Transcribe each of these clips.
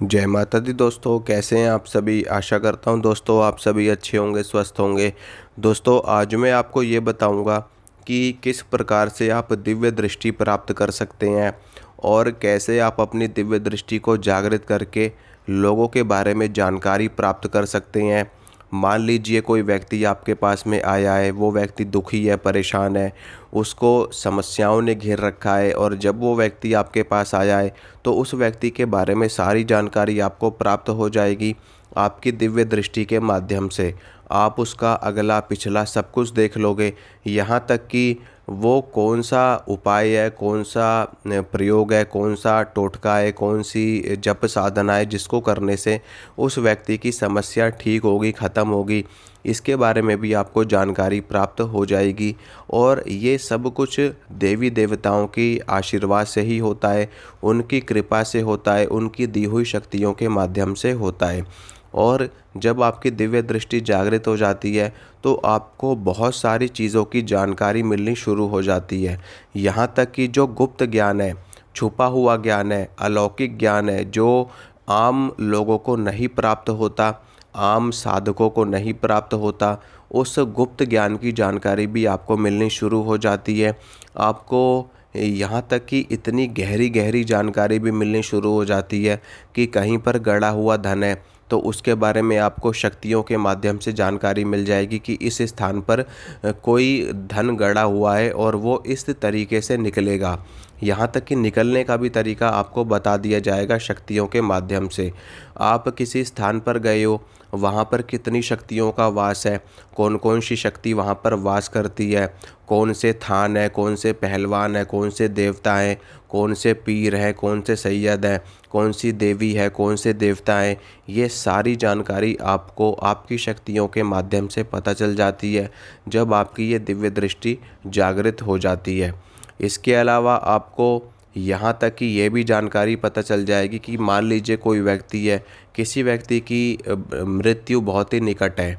जय माता दी दोस्तों, कैसे हैं आप सभी। आशा करता हूं दोस्तों आप सभी अच्छे होंगे, स्वस्थ होंगे। दोस्तों आज मैं आपको ये बताऊंगा कि किस प्रकार से आप दिव्य दृष्टि प्राप्त कर सकते हैं और कैसे आप अपनी दिव्य दृष्टि को जागृत करके लोगों के बारे में जानकारी प्राप्त कर सकते हैं। मान लीजिए कोई व्यक्ति आपके पास में आया है, वो व्यक्ति दुखी है, परेशान है, उसको समस्याओं ने घेर रखा है और जब वो व्यक्ति आपके पास आया है तो उस व्यक्ति के बारे में सारी जानकारी आपको प्राप्त हो जाएगी आपकी दिव्य दृष्टि के माध्यम से। आप उसका अगला पिछला सब कुछ देख लोगे, यहाँ तक कि वो कौन सा उपाय है, कौन सा प्रयोग है, कौन सा टोटका है, कौन सी जप साधना है जिसको करने से उस व्यक्ति की समस्या ठीक होगी, ख़त्म होगी, इसके बारे में भी आपको जानकारी प्राप्त हो जाएगी। और ये सब कुछ देवी देवताओं की आशीर्वाद से ही होता है, उनकी कृपा से होता है, उनकी दी हुई शक्तियों के माध्यम से होता है। और जब आपकी दिव्य दृष्टि जागृत हो जाती है तो आपको बहुत सारी चीज़ों की जानकारी मिलनी शुरू हो जाती है। यहाँ तक कि जो गुप्त ज्ञान है, छुपा हुआ ज्ञान है, अलौकिक ज्ञान है, जो आम लोगों को नहीं प्राप्त होता, आम साधकों को नहीं प्राप्त होता, उस गुप्त ज्ञान की जानकारी भी आपको मिलनी शुरू हो जाती है। आपको यहाँ तक कि इतनी गहरी गहरी जानकारी भी मिलनी शुरू हो जाती है कि कहीं पर गड़ा हुआ धन है तो उसके बारे में आपको शक्तियों के माध्यम से जानकारी मिल जाएगी कि इस स्थान पर कोई धन गड़ा हुआ है और वो इस तरीके से निकलेगा। यहाँ तक कि निकलने का भी तरीका आपको बता दिया जाएगा शक्तियों के माध्यम से। आप किसी स्थान पर गए हो, वहाँ पर कितनी शक्तियों का वास है, कौन कौन सी शक्ति वहाँ पर वास करती है, कौन से थान है, कौन से पहलवान है, कौन से देवता हैं, कौन से पीर हैं, कौन से सैयद हैं, कौन सी देवी है, कौन से देवता हैं, ये सारी जानकारी आपको आपकी शक्तियों के माध्यम से पता चल जाती है जब आपकी ये दिव्य दृष्टि जागृत हो जाती है। इसके अलावा आपको यहाँ तक कि ये भी जानकारी पता चल जाएगी कि मान लीजिए कोई व्यक्ति है, किसी व्यक्ति की मृत्यु बहुत ही निकट है।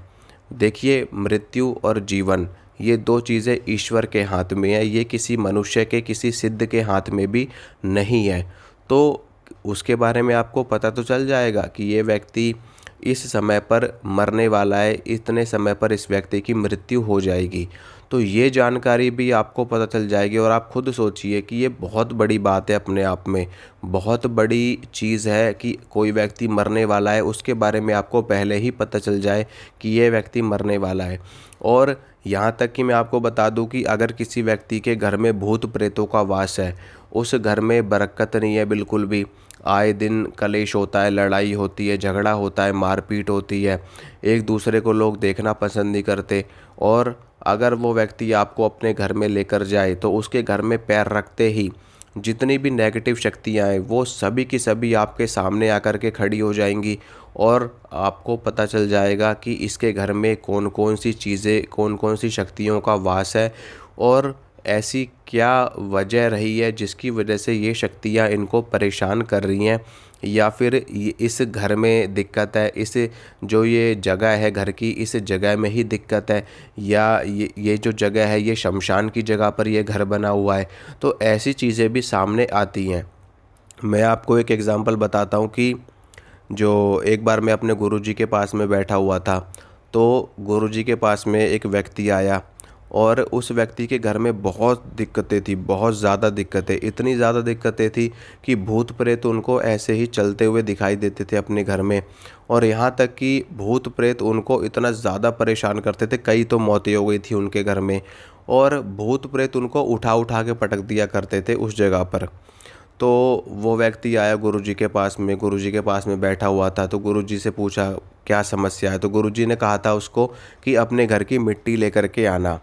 देखिए, मृत्यु और जीवन ये दो चीज़ें ईश्वर के हाथ में है, ये किसी मनुष्य के, किसी सिद्ध के हाथ में भी नहीं है। तो उसके बारे में आपको पता तो चल जाएगा कि ये व्यक्ति इस समय पर मरने वाला है, इतने समय पर इस व्यक्ति की मृत्यु हो जाएगी। तो ये जानकारी भी आपको पता चल जाएगी और आप खुद सोचिए कि ये बहुत बड़ी बात है, अपने आप में बहुत बड़ी चीज़ है कि कोई व्यक्ति मरने वाला है, उसके बारे में आपको पहले ही पता चल जाए कि ये व्यक्ति मरने वाला है। और यहाँ तक कि मैं आपको बता दूं कि अगर किसी व्यक्ति के घर में भूत प्रेतों का वास है, उस घर में बरकत नहीं है बिल्कुल भी, आए दिन कलेश होता है, लड़ाई होती है, झगड़ा होता है, मारपीट होती है, एक दूसरे को लोग देखना पसंद नहीं करते। और अगर वो व्यक्ति आपको अपने घर में लेकर जाए तो उसके घर में पैर रखते ही जितनी भी नेगेटिव शक्तियाँ हैं वो सभी की सभी आपके सामने आकर के खड़ी हो जाएंगी और आपको पता चल जाएगा कि इसके घर में कौन कौन सी चीज़ें, कौन कौन सी शक्तियों का वास है और ऐसी क्या वजह रही है जिसकी वजह से ये शक्तियाँ इनको परेशान कर रही हैं, या फिर इस घर में दिक्कत है, इस जो ये जगह है घर की, इस जगह में ही दिक्कत है, या ये जो जगह है ये शमशान की जगह पर ये घर बना हुआ है। तो ऐसी चीज़ें भी सामने आती हैं। मैं आपको एक एग्ज़ाम्पल बताता हूँ कि जो एक बार मैं अपने गुरुजी के पास में बैठा हुआ था, तो गुरुजी के पास में एक व्यक्ति आया और उस व्यक्ति के घर में बहुत दिक्कतें थी, बहुत ज़्यादा दिक्कतें, इतनी ज़्यादा दिक्कतें थी कि भूत प्रेत उनको ऐसे ही चलते हुए दिखाई देते थे अपने घर में। और यहाँ तक कि भूत प्रेत उनको इतना ज़्यादा परेशान करते थे, कई तो मौतें हो गई थी उनके घर में, और भूत प्रेत उनको उठा उठा के पटक दिया करते थे उस जगह पर। तो वो व्यक्ति आया गुरुजी के पास में, गुरुजी के पास में बैठा हुआ था, तो गुरुजी से पूछा क्या समस्या है। तो गुरुजी ने कहा था उसको कि अपने घर की मिट्टी लेकर के आना।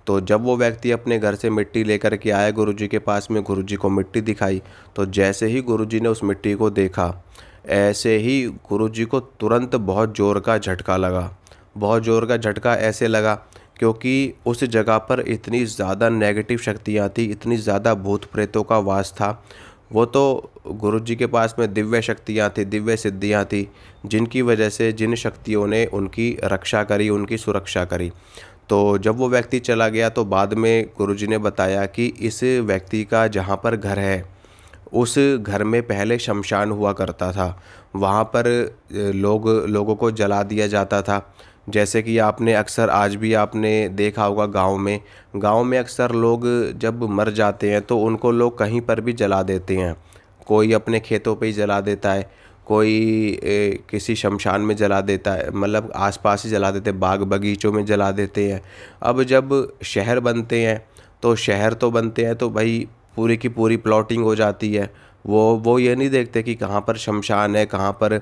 तो जब वो व्यक्ति अपने घर से मिट्टी लेकर के आया गुरुजी के पास में, गुरुजी को मिट्टी दिखाई, तो जैसे ही गुरुजी ने उस मिट्टी को देखा, ऐसे ही गुरुजी को तुरंत बहुत ज़ोर का झटका लगा। बहुत ज़ोर का झटका ऐसे लगा क्योंकि उस जगह पर इतनी ज़्यादा नेगेटिव शक्तियाँ थी, इतनी ज़्यादा भूत प्रेतों का वास था। वो तो गुरुजी के पास में दिव्य शक्तियाँ थी, दिव्य सिद्धियाँ थी, जिनकी वजह से जिन शक्तियों ने उनकी रक्षा करी, उनकी सुरक्षा करी। तो जब वो व्यक्ति चला गया तो बाद में गुरुजी ने बताया कि इस व्यक्ति का जहाँ पर घर है उस घर में पहले शमशान हुआ करता था। वहाँ पर लोगों को जला दिया जाता था। जैसे कि आपने अक्सर आज भी आपने देखा होगा गांव में अक्सर लोग जब मर जाते हैं तो उनको लोग कहीं पर भी जला देते हैं। कोई अपने खेतों पे ही जला देता है, कोई किसी शमशान में जला देता है, मतलब आसपास ही जला देते हैं, बाग बगीचों में जला देते हैं। अब जब शहर बनते हैं तो शहर तो बनते हैं तो भाई पूरी की पूरी प्लॉटिंग हो जाती है। वो ये नहीं देखते कि कहाँ पर शमशान है, कहाँ पर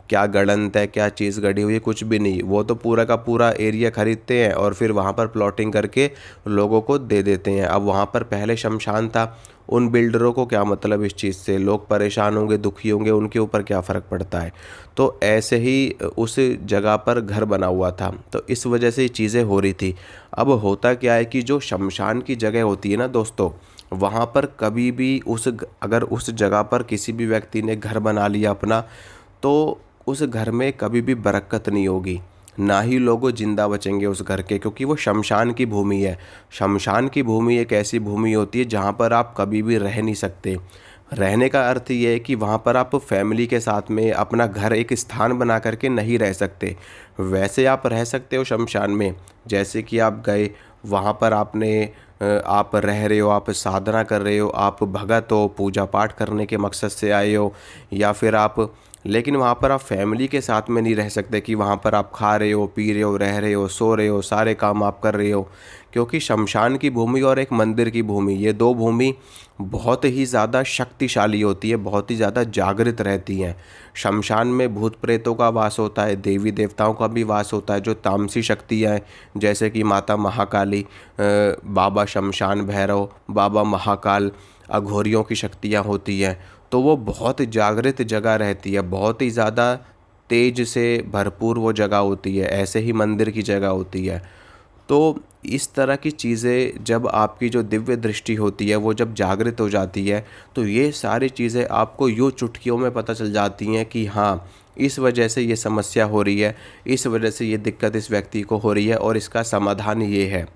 क्या गड़ंत है, क्या चीज़ गड़ी हुई है, कुछ भी नहीं। वो तो पूरा का पूरा एरिया खरीदते हैं और फिर वहाँ पर प्लॉटिंग करके लोगों को दे देते हैं। अब वहाँ पर पहले शमशान था, उन बिल्डरों को क्या मतलब इस चीज़ से, लोग परेशान होंगे, दुखी होंगे, उनके ऊपर क्या फ़र्क पड़ता है। तो ऐसे ही उस जगह पर घर बना हुआ था, तो इस वजह से ये चीज़ें हो रही थी। अब होता क्या है कि जो शमशान की जगह होती है ना दोस्तों, वहाँ पर कभी भी अगर उस जगह पर किसी भी व्यक्ति ने घर बना लिया अपना, तो उस घर में कभी भी बरकत नहीं होगी, ना ही लोग जिंदा बचेंगे उस घर के, क्योंकि वो शमशान की भूमि है। शमशान की भूमि एक ऐसी भूमि होती है जहाँ पर आप कभी भी रह नहीं सकते। रहने का अर्थ ये है कि वहाँ पर आप फैमिली के साथ में अपना घर एक स्थान बना करके नहीं रह सकते। वैसे आप रह सकते हो शमशान में, जैसे कि आप गए वहाँ पर आप रह रहे हो, आप साधना कर रहे हो, आप भगत हो, पूजा पाठ करने के मकसद से आए हो, या फिर लेकिन वहाँ पर आप फैमिली के साथ में नहीं रह सकते कि वहाँ पर आप खा रहे हो, पी रहे हो, रह रहे हो, सो रहे हो, सारे काम आप कर रहे हो। क्योंकि शमशान की भूमि और एक मंदिर की भूमि, ये दो भूमि बहुत ही ज़्यादा शक्तिशाली होती है, बहुत ही ज़्यादा जागृत रहती हैं। शमशान में भूत प्रेतों का वास होता है, देवी देवताओं का भी वास होता है, जो तामसी शक्तियाँ हैं, जैसे कि माता महाकाली, बाबा शमशान भैरव, बाबा महाकाल, अघोरियों की शक्तियाँ होती हैं। तो वो बहुत जागृत जगह रहती है, बहुत ही ज़्यादा तेज से भरपूर वो जगह होती है, ऐसे ही मंदिर की जगह होती है। तो इस तरह की चीज़ें जब आपकी जो दिव्य दृष्टि होती है वो जब जागृत हो जाती है, तो ये सारी चीज़ें आपको यूँ चुटकियों में पता चल जाती हैं कि हाँ, इस वजह से ये समस्या हो रही है, इस वजह से ये दिक्कत इस व्यक्ति को हो रही है और इसका समाधान ये है।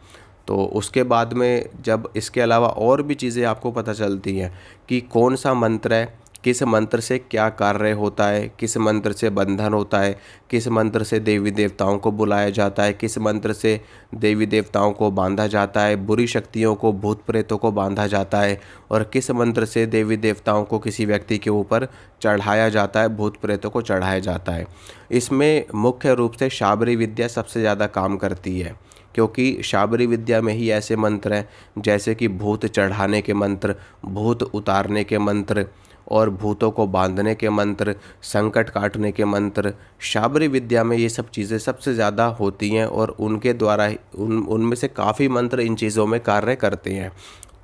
तो उसके बाद में जब इसके अलावा और भी चीज़ें आपको पता चलती हैं कि कौन सा मंत्र है, किस मंत्र से क्या कार्य होता है, किस मंत्र से बंधन होता है, किस मंत्र से देवी देवताओं को बुलाया जाता है, किस मंत्र से देवी देवताओं को बांधा जाता है, बुरी शक्तियों को, भूत प्रेतों को बांधा जाता है, और किस मंत्र से देवी देवताओं को किसी व्यक्ति के ऊपर चढ़ाया जाता है, भूत प्रेतों को चढ़ाया जाता है। इसमें मुख्य रूप से शाबरी विद्या सबसे ज़्यादा काम करती है, क्योंकि शाबरी विद्या में ही ऐसे मंत्र हैं जैसे कि भूत चढ़ाने के मंत्र, भूत उतारने के मंत्र, और भूतों को बांधने के मंत्र, संकट काटने के मंत्र। शाबरी विद्या में ये सब चीज़ें सबसे ज़्यादा होती हैं और उनके द्वारा उनमें से काफ़ी मंत्र इन चीज़ों में कार्य करते हैं।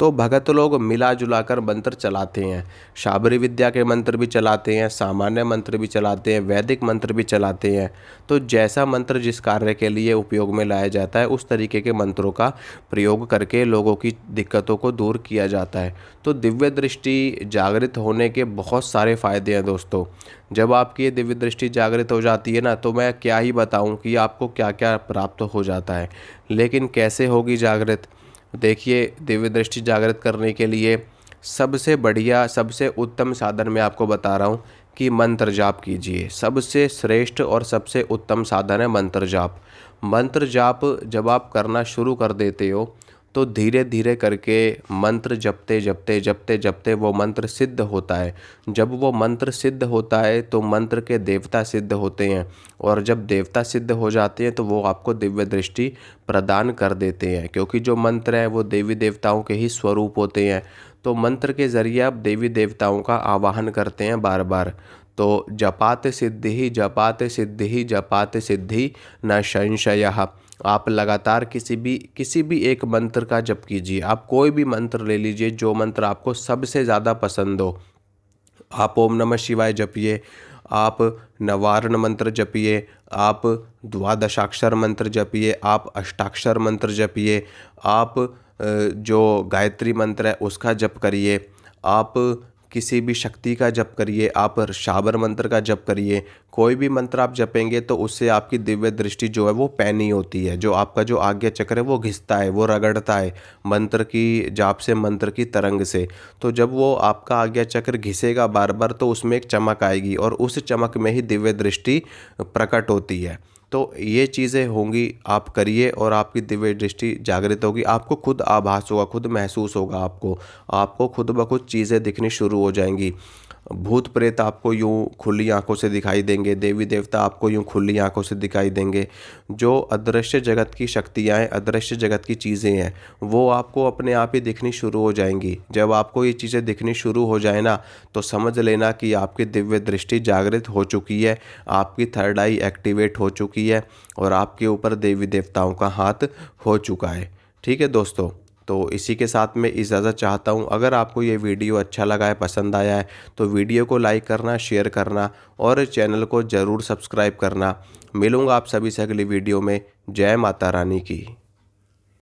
तो भगत लोग मिला जुला कर मंत्र चलाते हैं, शाबरी विद्या के मंत्र भी चलाते हैं, सामान्य मंत्र भी चलाते हैं, वैदिक मंत्र भी चलाते हैं। तो जैसा मंत्र जिस कार्य के लिए उपयोग में लाया जाता है उस तरीके के मंत्रों का प्रयोग करके लोगों की दिक्कतों को दूर किया जाता है। तो दिव्य दृष्टि जागृत होने के बहुत सारे फ़ायदे हैं दोस्तों। जब आपकी ये दिव्य दृष्टि जागृत हो जाती है ना, तो मैं क्या ही बताऊं कि आपको क्या क्या प्राप्त हो जाता है। लेकिन कैसे होगी जागृत? देखिए, दिव्य दृष्टि जागृत करने के लिए सबसे बढ़िया, सबसे उत्तम साधन मैं आपको बता रहा हूँ कि मंत्र जाप कीजिए। सबसे श्रेष्ठ और सबसे उत्तम साधन है मंत्र जाप। मंत्र जाप जब आप करना शुरू कर देते हो तो धीरे धीरे करके मंत्र जपते जपते जपते जपते वो मंत्र सिद्ध होता है। जब वो मंत्र सिद्ध होता है तो मंत्र के देवता सिद्ध होते हैं, और जब देवता सिद्ध हो जाते हैं तो वो आपको दिव्य दृष्टि प्रदान कर देते हैं, क्योंकि जो मंत्र हैं वो देवी देवताओं के ही स्वरूप होते हैं। तो मंत्र के ज़रिए आप देवी देवताओं का आवाहन करते हैं बार बार। तो जपात सिद्धि जपात सिद्धि जपात सिद्धि न संशयः। आप लगातार किसी भी एक मंत्र का जप कीजिए। आप कोई भी मंत्र ले लीजिए, जो मंत्र आपको सबसे ज़्यादा पसंद हो। आप ओम नमः शिवाय जपिए, आप नवारण मंत्र जपिए, आप द्वादशाक्षर मंत्र जपिए, आप अष्टाक्षर मंत्र जपिए, आप जो गायत्री मंत्र है उसका जप करिए, आप किसी भी शक्ति का जप करिए, आप शाबर मंत्र का जप करिए, कोई भी मंत्र आप जपेंगे तो उससे आपकी दिव्य दृष्टि जो है वो पैनी होती है। जो आपका जो आज्ञा चक्र है वो घिसता है, वो रगड़ता है मंत्र की जाप से, मंत्र की तरंग से। तो जब वो आपका आज्ञा चक्र घिसेगा बार बार तो उसमें एक चमक आएगी और उस चमक में ही दिव्य दृष्टि प्रकट होती है। तो ये चीज़ें होंगी, आप करिए और आपकी दिव्य दृष्टि जागृत होगी। आपको खुद आभास होगा, खुद महसूस होगा, आपको खुद ब खुद चीज़ें दिखनी शुरू हो जाएंगी। भूत प्रेत आपको यूं खुली आंखों से दिखाई देंगे, देवी देवता आपको यूं खुली आंखों से दिखाई देंगे। जो अदृश्य जगत की शक्तियाँ हैं, अदृश्य जगत की चीज़ें हैं, वो आपको अपने आप ही दिखनी शुरू हो जाएंगी। जब आपको ये चीज़ें दिखनी शुरू हो जाए ना, तो समझ लेना कि आपकी दिव्य दृष्टि जागृत हो चुकी है, आपकी थर्ड आई एक्टिवेट हो चुकी है और आपके ऊपर देवी देवताओं का हाथ हो चुका है। ठीक है दोस्तों, तो इसी के साथ मैं इजाज़त चाहता हूँ। अगर आपको ये वीडियो अच्छा लगा है, पसंद आया है, तो वीडियो को लाइक करना, शेयर करना और चैनल को ज़रूर सब्सक्राइब करना। मिलूँगा आप सभी से अगली वीडियो में। जय माता रानी की।